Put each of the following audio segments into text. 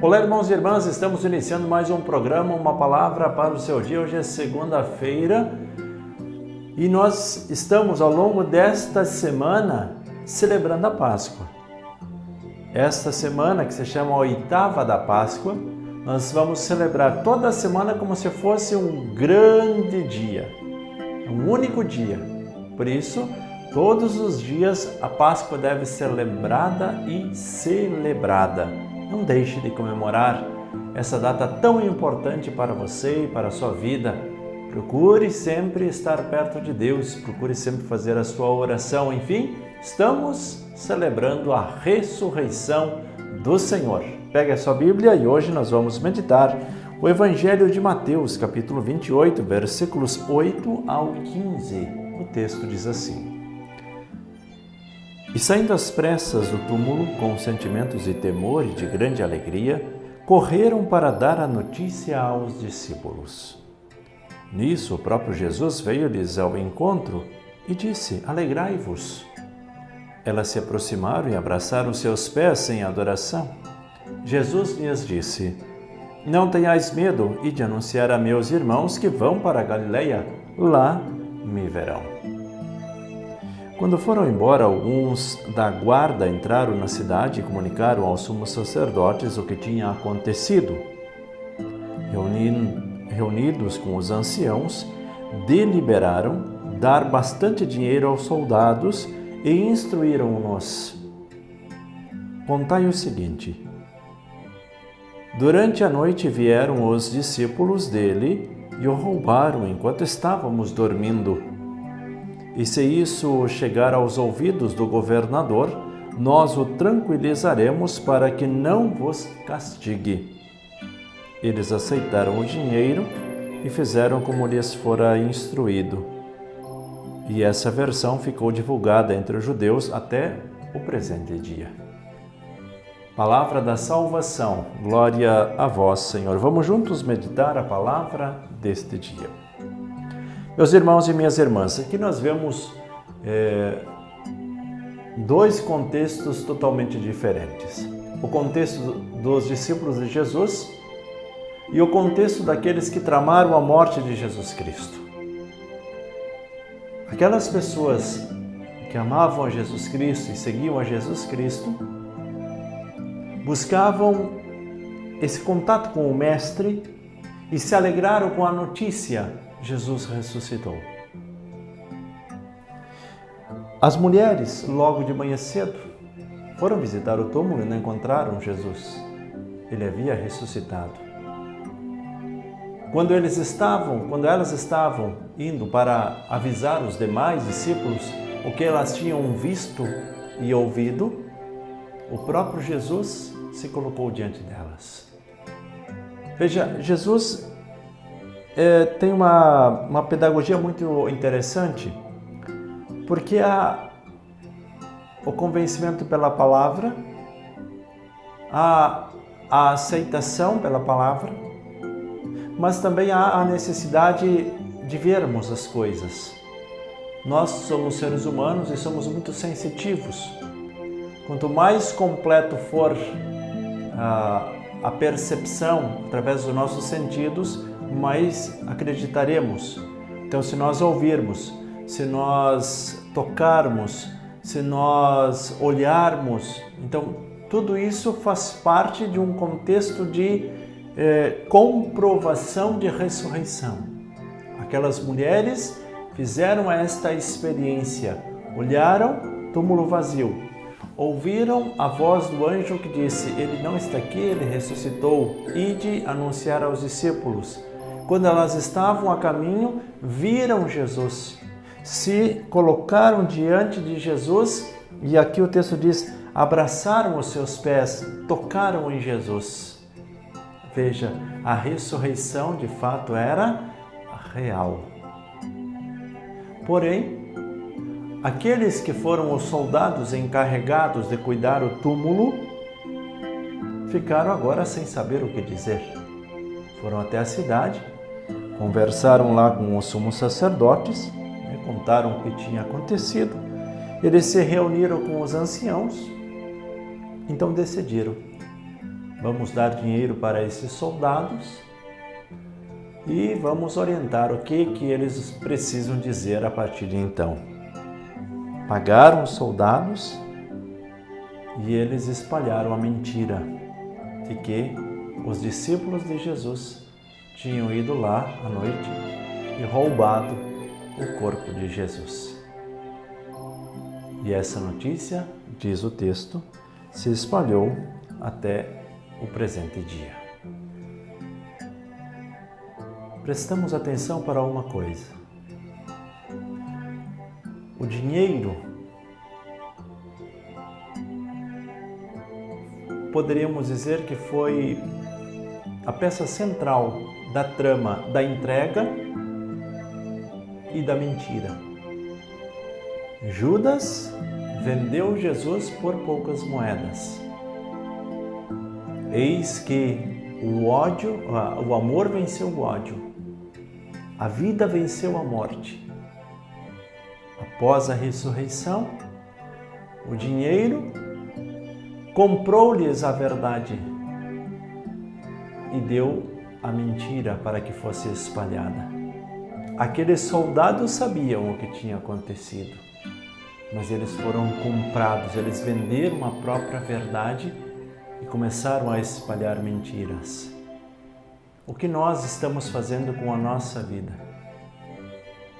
Olá, irmãos e irmãs, estamos iniciando mais um programa, uma palavra para o seu dia. Hoje é segunda-feira e nós estamos ao longo desta semana celebrando a Páscoa. Esta semana, que se chama a oitava da Páscoa, nós vamos celebrar toda a semana como se fosse um grande dia, um único dia. Por isso, todos os dias a Páscoa deve ser lembrada e celebrada. Não deixe de comemorar essa data tão importante para você e para a sua vida. Procure sempre estar perto de Deus, procure sempre fazer a sua oração. Enfim, estamos celebrando a ressurreição do Senhor. Pegue a sua Bíblia e hoje nós vamos meditar o Evangelho de Mateus, capítulo 28, versículos 8 ao 15. O texto diz assim: E saindo às pressas do túmulo, com sentimentos de temor e de grande alegria, correram para dar a notícia aos discípulos. Nisso, o próprio Jesus veio-lhes ao encontro e disse: Alegrai-vos. Elas se aproximaram e abraçaram seus pés em adoração. Jesus lhes disse: Não tenhais medo, ide anunciar a meus irmãos que vão para a Galileia, lá me verão. Quando foram embora, alguns da guarda entraram na cidade e comunicaram aos sumos sacerdotes o que tinha acontecido. Reunidos com os anciãos, deliberaram dar bastante dinheiro aos soldados e instruíram-nos. Contai o seguinte: durante a noite vieram os discípulos dele e o roubaram enquanto estávamos dormindo. E se isso chegar aos ouvidos do governador, nós o tranquilizaremos para que não vos castigue. Eles aceitaram o dinheiro e fizeram como lhes fora instruído. E essa versão ficou divulgada entre os judeus até o presente dia. Palavra da salvação. Glória a vós, Senhor. Vamos juntos meditar a palavra deste dia. Meus irmãos e minhas irmãs, aqui nós vemos dois contextos totalmente diferentes. O contexto dos discípulos de Jesus e o contexto daqueles que tramaram a morte de Jesus Cristo. Aquelas pessoas que amavam a Jesus Cristo e seguiam a Jesus Cristo buscavam esse contato com o Mestre e se alegraram com a notícia: Jesus ressuscitou. As mulheres, logo de manhã cedo, foram visitar o túmulo e não encontraram Jesus. Ele havia ressuscitado. Quando elas estavam indo para avisar os demais discípulos o que elas tinham visto e ouvido, o próprio Jesus se colocou diante delas. Veja, Jesus tem uma pedagogia muito interessante, porque há o convencimento pela palavra, a aceitação pela palavra, mas também há a necessidade de vermos as coisas. Nós somos seres humanos e somos muito sensitivos. Quanto mais completo for a percepção através dos nossos sentidos, mais acreditaremos. Então, se nós ouvirmos, se nós tocarmos, se nós olharmos, então tudo isso faz parte de um contexto de comprovação de ressurreição. Aquelas mulheres fizeram esta experiência, olharam, túmulo vazio, ouviram a voz do anjo que disse: Ele não está aqui, ele ressuscitou, ide anunciar aos discípulos. Quando elas estavam a caminho, viram Jesus, se colocaram diante de Jesus e aqui o texto diz: abraçaram os seus pés, tocaram em Jesus. Veja, a ressurreição de fato era real. Porém, aqueles que foram os soldados encarregados de cuidar o túmulo ficaram agora sem saber o que dizer. Foram até a cidade, conversaram lá com os sumos sacerdotes, contaram o que tinha acontecido. Eles se reuniram com os anciãos, então decidiram: Vamos dar dinheiro para esses soldados e vamos orientar o que eles precisam dizer a partir de então. Pagaram os soldados e eles espalharam a mentira de que os discípulos de Jesus tinham ido lá à noite e roubado o corpo de Jesus. E essa notícia, diz o texto, se espalhou até o presente dia. Prestamos atenção para uma coisa. O dinheiro, poderíamos dizer que foi a peça central da trama da entrega e da mentira. Judas vendeu Jesus por poucas moedas. Eis que o amor venceu o ódio, a vida venceu a morte. Após a ressurreição, o dinheiro comprou-lhes a verdade e deu a mentira para que fosse espalhada. Aqueles soldados sabiam o que tinha acontecido, mas eles foram comprados, eles venderam a própria verdade e começaram a espalhar mentiras. O que nós estamos fazendo com a nossa vida?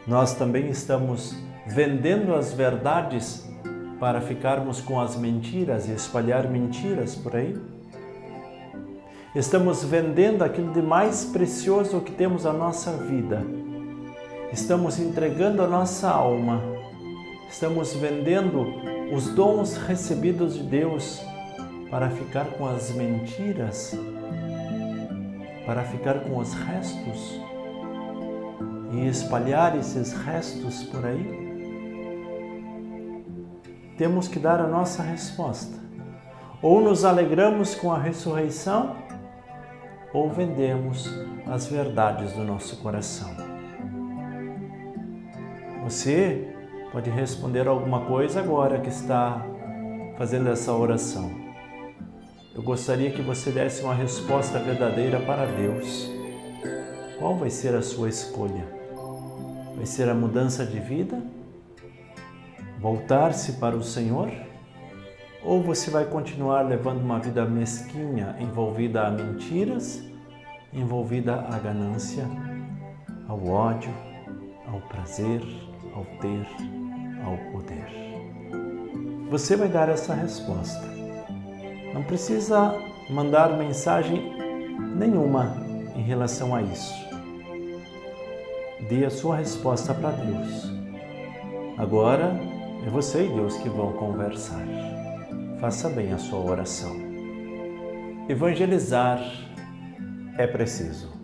Nós também estamos vendendo as verdades para ficarmos com as mentiras e espalhar mentiras por aí? Estamos vendendo aquilo de mais precioso que temos a nossa vida. Estamos entregando a nossa alma. Estamos vendendo os dons recebidos de Deus para ficar com as mentiras, para ficar com os restos e espalhar esses restos por aí? Temos que dar a nossa resposta. Ou nos alegramos com a ressurreição, ou vendemos as verdades do nosso coração. Você pode responder alguma coisa agora que está fazendo essa oração. Eu gostaria que você desse uma resposta verdadeira para Deus. Qual vai ser a sua escolha? Vai ser a mudança de vida? Voltar-se para o Senhor? Ou você vai continuar levando uma vida mesquinha, envolvida a mentiras, envolvida à ganância, ao ódio, ao prazer, ao ter, ao poder? Você vai dar essa resposta. Não precisa mandar mensagem nenhuma em relação a isso. Dê a sua resposta para Deus. Agora é você e Deus que vão conversar. Faça bem a sua oração. Evangelizar é preciso.